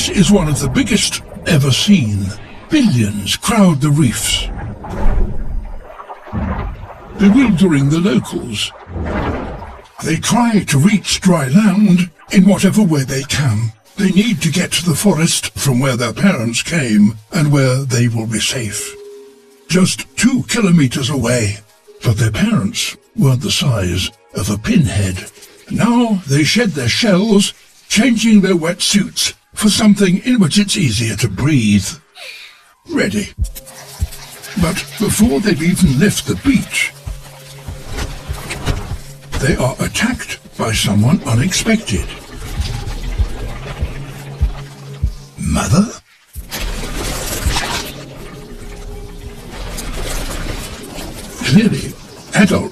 This is one of the biggest ever seen. Billions crowd the reefs, bewildering the locals. They try to reach dry land in whatever way they can. They need to get to the forest from where their parents came and where they will be safe. Just 2 kilometers away. But their parents weren't the size of a pinhead. Now they shed their shells, changing their wetsuits for something in which it's easier to breathe. Ready. But before they've even left the beach, they are attacked by someone unexpected. Mother? Clearly, adult